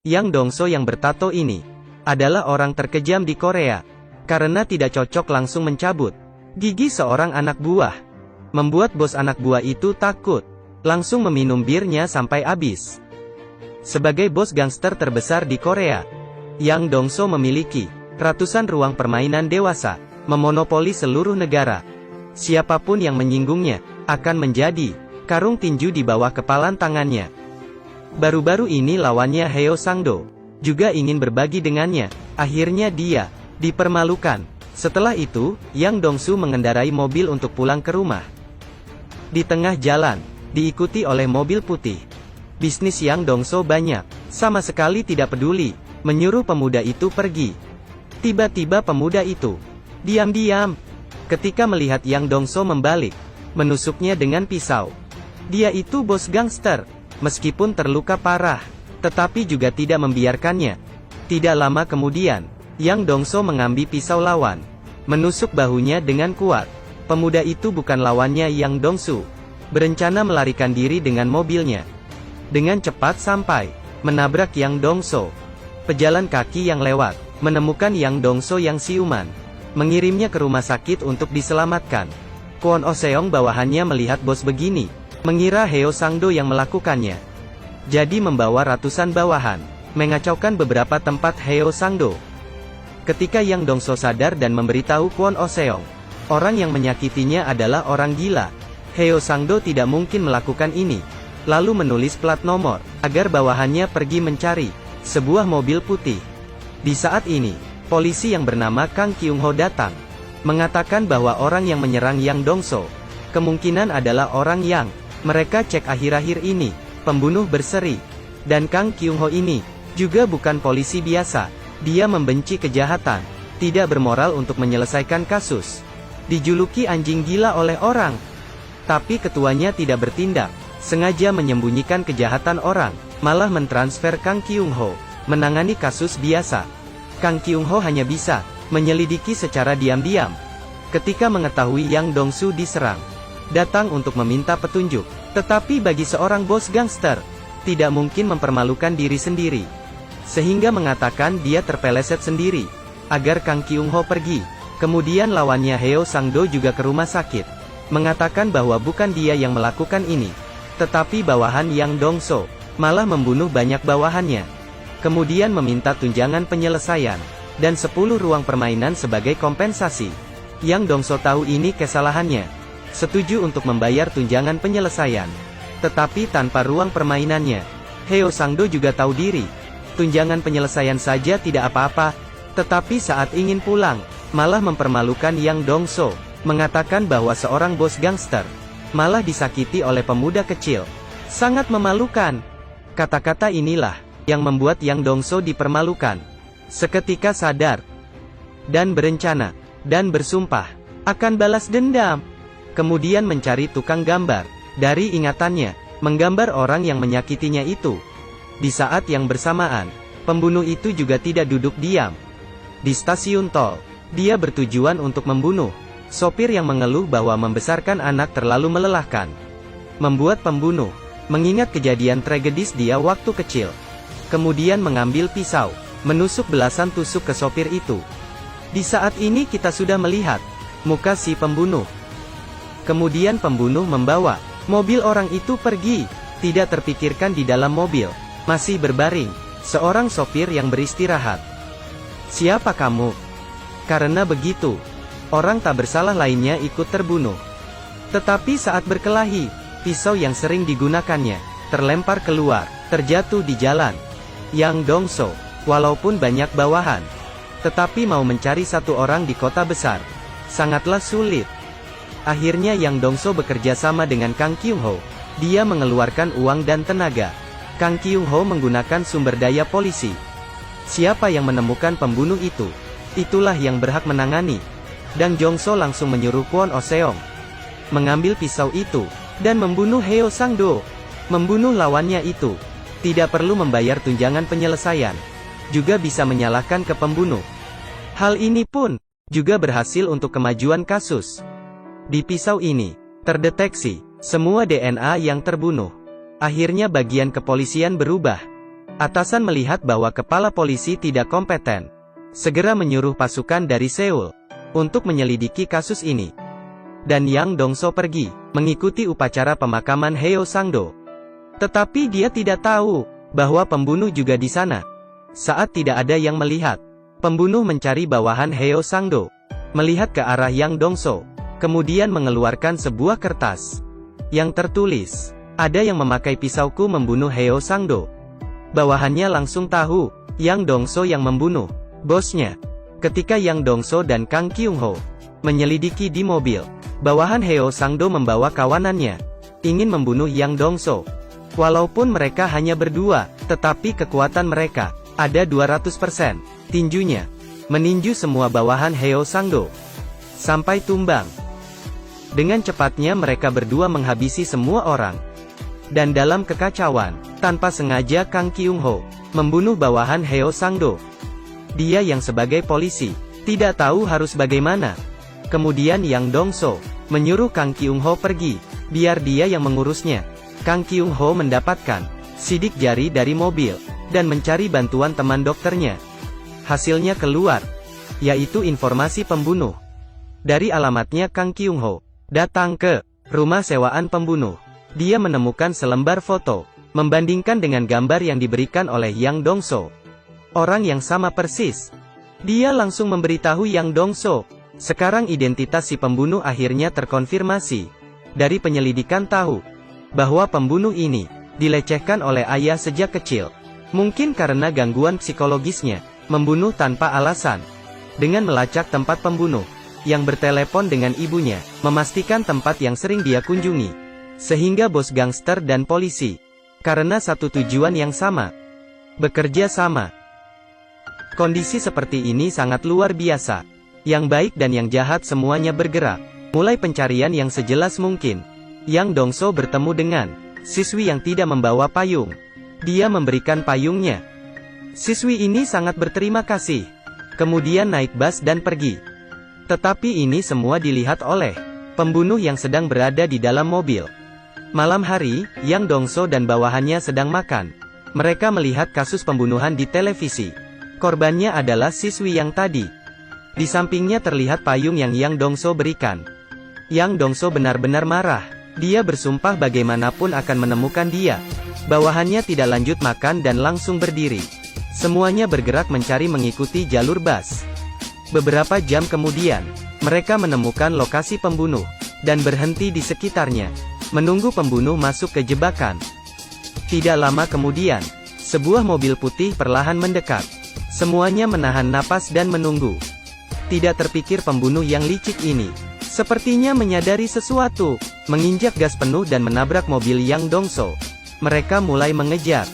Yang Dongso yang bertato ini adalah orang terkejam di Korea. Karena tidak cocok langsung mencabut gigi seorang anak buah. Membuat bos anak buah itu takut. Langsung meminum birnya sampai habis. Sebagai bos gangster terbesar di Korea, Yang Dongso memiliki ratusan ruang permainan dewasa, memonopoli seluruh negara. Siapapun yang menyinggungnya akan menjadi karung tinju di bawah kepalan tangannya. Baru-baru ini lawannya Heo Sang-do juga ingin berbagi dengannya. Akhirnya dia dipermalukan. Setelah itu, Yang Dongsu mengendarai mobil untuk pulang ke rumah. Di tengah jalan, diikuti oleh mobil putih. Bisnis Yang Dongso banyak, sama sekali tidak peduli, menyuruh pemuda itu pergi. Tiba-tiba pemuda itu diam-diam. Ketika melihat Yang Dongso membalik, menusuknya dengan pisau. Dia itu bos gangster. Meskipun terluka parah, tetapi juga tidak membiarkannya. Tidak lama kemudian, Yang Dongso mengambil pisau lawan, menusuk bahunya dengan kuat. Pemuda itu bukan lawannya Yang Dongsu. Berencana melarikan diri dengan mobilnya. Dengan cepat sampai menabrak Yang Dongso. Pejalan kaki yang lewat menemukan Yang Dongso yang siuman, mengirimnya ke rumah sakit untuk diselamatkan. Kwon Oh Seong bawahannya melihat bos begini, mengira Heo Sang-do yang melakukannya. Jadi membawa ratusan bawahan, mengacaukan beberapa tempat Heo Sang-do. Ketika Yang Dongso sadar dan memberitahu Kwon Oh Seong, orang yang menyakitinya adalah orang gila, Heo Sang-do tidak mungkin melakukan ini. Lalu menulis plat nomor, agar bawahannya pergi mencari sebuah mobil putih. Di saat ini, polisi yang bernama Kang Kyung-ho datang, mengatakan bahwa orang yang menyerang Yang Dongso kemungkinan adalah orang yang mereka cek akhir-akhir ini, pembunuh berseri. Dan Kang Kyung-ho ini juga bukan polisi biasa. Dia membenci kejahatan, tidak bermoral untuk menyelesaikan kasus. Dijuluki anjing gila oleh orang. Tapi ketuanya tidak bertindak, sengaja menyembunyikan kejahatan orang, malah mentransfer Kang Kyung-ho menangani kasus biasa. Kang Kyung-ho hanya bisa menyelidiki secara diam-diam. Ketika mengetahui Yang Dongsu diserang, datang untuk meminta petunjuk. Tetapi bagi seorang bos gangster, tidak mungkin mempermalukan diri sendiri. Sehingga mengatakan dia terpeleset sendiri, agar Kang Kyung-ho pergi. Kemudian lawannya Heo Sang-do juga ke rumah sakit, mengatakan bahwa bukan dia yang melakukan ini, tetapi bawahan Yang Dongso, malah membunuh banyak bawahannya. Kemudian meminta tunjangan penyelesaian, dan 10 ruang permainan sebagai kompensasi. Yang Dongso tahu ini kesalahannya, setuju untuk membayar tunjangan penyelesaian. Tetapi tanpa ruang permainannya, Heo Sang-do juga tahu diri. Tunjangan penyelesaian saja tidak apa-apa. Tetapi saat ingin pulang, malah mempermalukan Yang Dongso, mengatakan bahwa seorang bos gangster malah disakiti oleh pemuda kecil. Sangat memalukan. Kata-kata inilah yang membuat Yang Dongso dipermalukan. Seketika sadar, dan berencana, dan bersumpah akan balas dendam. Kemudian mencari tukang gambar. Dari ingatannya, menggambar orang yang menyakitinya itu. Di saat yang bersamaan, pembunuh itu juga tidak duduk diam. Di stasiun tol, dia bertujuan untuk membunuh sopir yang mengeluh bahwa membesarkan anak terlalu melelahkan. Membuat pembunuh mengingat kejadian tragedis dia waktu kecil. Kemudian mengambil pisau, menusuk belasan tusuk ke sopir itu. Di saat ini kita sudah melihat muka si pembunuh. Kemudian pembunuh membawa mobil orang itu pergi. Tidak terpikirkan di dalam mobil masih berbaring seorang sopir yang beristirahat. Siapa kamu? Karena begitu, orang tak bersalah lainnya ikut terbunuh. Tetapi saat berkelahi, pisau yang sering digunakannya terlempar keluar, terjatuh di jalan. Yang Dongso, walaupun banyak bawahan, tetapi mau mencari satu orang di kota besar sangatlah sulit. Akhirnya Yang Dongso bekerja sama dengan Kang Kyung-ho. Dia mengeluarkan uang dan tenaga. Kang Kyung-ho menggunakan sumber daya polisi. Siapa yang menemukan pembunuh itu, itulah yang berhak menangani. Dan Jongso langsung menyuruh Kwon Oh Seong mengambil pisau itu, dan membunuh Heo Sang-do. Membunuh lawannya itu tidak perlu membayar tunjangan penyelesaian, juga bisa menyalahkan ke pembunuh. Hal ini pun juga berhasil untuk kemajuan kasus. Di pisau ini terdeteksi semua DNA yang terbunuh. Akhirnya bagian kepolisian berubah. Atasan melihat bahwa kepala polisi tidak kompeten, segera menyuruh pasukan dari Seoul untuk menyelidiki kasus ini. Dan Yang Dongso pergi mengikuti upacara pemakaman Heo Sang-do. Tetapi dia tidak tahu bahwa pembunuh juga di sana. Saat tidak ada yang melihat, pembunuh mencari bawahan Heo Sang-do, melihat ke arah Yang Dongso, kemudian mengeluarkan sebuah kertas yang tertulis, "Ada yang memakai pisauku membunuh Heo Sang-do." Bawahannya langsung tahu, Yang Dongso yang membunuh bosnya. Ketika Yang Dongso dan Kang Kyung-ho menyelidiki di mobil, bawahan Heo Sang-do membawa kawanannya, ingin membunuh Yang Dongso. Walaupun mereka hanya berdua, tetapi kekuatan mereka ada 200%, tinjunya meninju semua bawahan Heo Sang-do sampai tumbang. Dengan cepatnya mereka berdua menghabisi semua orang. Dan dalam kekacauan, tanpa sengaja Kang Kyung-ho membunuh bawahan Heo Sang-do. Dia yang sebagai polisi tidak tahu harus bagaimana. Kemudian Yang Dongso menyuruh Kang Kyung-ho pergi, biar dia yang mengurusnya. Kang Kyung-ho mendapatkan sidik jari dari mobil dan mencari bantuan teman dokternya. Hasilnya keluar, yaitu informasi pembunuh. Dari alamatnya Kang Kyung-ho datang ke rumah sewaan pembunuh. Dia menemukan selembar foto, membandingkan dengan gambar yang diberikan oleh Yang Dongso. Orang yang sama persis. Dia langsung memberitahu Yang Dongso. Sekarang identitas si pembunuh akhirnya terkonfirmasi. Dari penyelidikan tahu bahwa pembunuh ini dilecehkan oleh ayah sejak kecil. Mungkin karena gangguan psikologisnya, membunuh tanpa alasan. Dengan melacak tempat pembunuh, yang bertelepon dengan ibunya, memastikan tempat yang sering dia kunjungi. Sehingga bos gangster dan polisi, karena satu tujuan yang sama, bekerja sama. Kondisi seperti ini sangat luar biasa. Yang baik dan yang jahat semuanya bergerak. Mulai pencarian yang sejelas mungkin. Yang Dongso bertemu dengan siswi yang tidak membawa payung. Dia memberikan payungnya. Siswi ini sangat berterima kasih. Kemudian naik bus dan pergi. Tetapi ini semua dilihat oleh pembunuh yang sedang berada di dalam mobil. Malam hari, Yang Dongso dan bawahannya sedang makan. Mereka melihat kasus pembunuhan di televisi. Korbannya adalah siswi yang tadi. Di sampingnya terlihat payung yang Yang Dongso berikan. Yang Dongso benar-benar marah. Dia bersumpah bagaimanapun akan menemukan dia. Bawahannya tidak lanjut makan dan langsung berdiri. Semuanya bergerak mencari mengikuti jalur bus. Beberapa jam kemudian, mereka menemukan lokasi pembunuh, dan berhenti di sekitarnya, menunggu pembunuh masuk ke jebakan. Tidak lama kemudian, sebuah mobil putih perlahan mendekat. Semuanya menahan napas dan menunggu. Tidak terpikir pembunuh yang licik ini sepertinya menyadari sesuatu, menginjak gas penuh dan menabrak mobil Yang Dongso. Mereka mulai mengejar.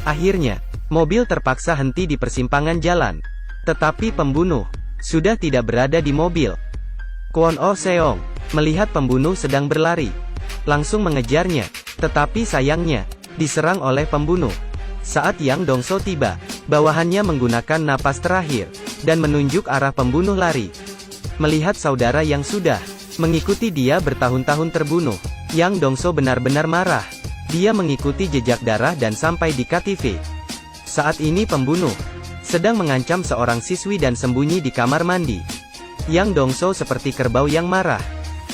Akhirnya, mobil terpaksa henti di persimpangan jalan. Tetapi pembunuh sudah tidak berada di mobil. Kwon Oh Seong melihat pembunuh sedang berlari, langsung mengejarnya, tetapi sayangnya diserang oleh pembunuh. Saat Yang Dongso tiba, bawahannya menggunakan napas terakhir dan menunjuk arah pembunuh lari. Melihat saudara yang sudah mengikuti dia bertahun-tahun terbunuh, Yang Dongso benar-benar marah. Dia mengikuti jejak darah dan sampai di KTV. Saat ini pembunuh sedang mengancam seorang siswi dan sembunyi di kamar mandi. Yang Dongso seperti kerbau yang marah,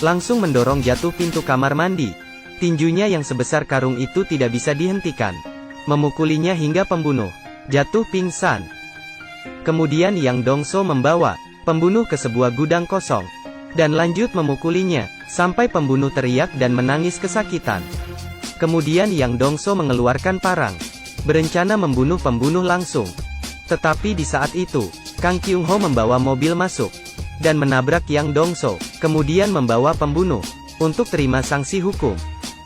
langsung mendorong jatuh pintu kamar mandi. Tinjunya yang sebesar karung itu tidak bisa dihentikan, memukulinya hingga pembunuh jatuh pingsan. Kemudian Yang Dongso membawa pembunuh ke sebuah gudang kosong, dan lanjut memukulinya, sampai pembunuh teriak dan menangis kesakitan. Kemudian Yang Dongso mengeluarkan parang, berencana membunuh pembunuh langsung. Tetapi di saat itu, Kang Kyung-ho membawa mobil masuk, dan menabrak Yang Dongso, kemudian membawa pembunuh untuk terima sanksi hukum.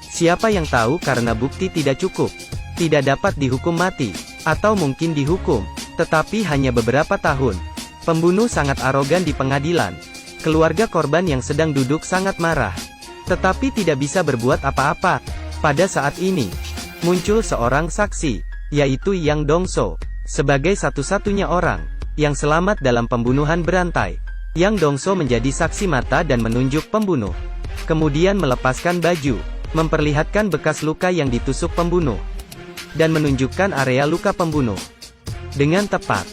Siapa yang tahu karena bukti tidak cukup, tidak dapat dihukum mati, atau mungkin dihukum, tetapi hanya beberapa tahun. Pembunuh sangat arogan di pengadilan. Keluarga korban yang sedang duduk sangat marah, tetapi tidak bisa berbuat apa-apa. Pada saat ini, muncul seorang saksi, yaitu Yang Dongso, sebagai satu-satunya orang yang selamat dalam pembunuhan berantai. Yang Dongso menjadi saksi mata dan menunjuk pembunuh. Kemudian melepaskan baju, memperlihatkan bekas luka yang ditusuk pembunuh. dan menunjukkan area luka pembunuh dengan tepat.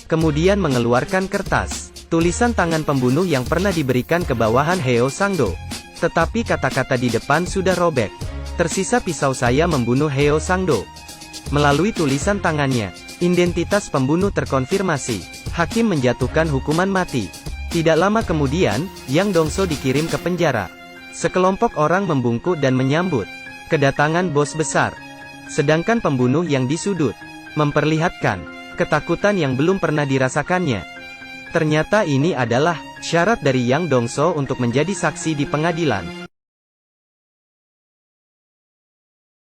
Kemudian mengeluarkan kertas tulisan tangan pembunuh yang pernah diberikan ke bawahan Heo Sangdo. Tetapi kata-kata di depan sudah robek. Tersisa pisau saya membunuh Heo Sangdo. Melalui tulisan tangannya, identitas pembunuh terkonfirmasi. Hakim menjatuhkan hukuman mati. Tidak lama kemudian, Yang Dongso dikirim ke penjara. Sekelompok orang membungkuk dan menyambut kedatangan bos besar. Sedangkan pembunuh yang disudut memperlihatkan ketakutan yang belum pernah dirasakannya. Ternyata ini adalah syarat dari Yang Dongso untuk menjadi saksi di pengadilan.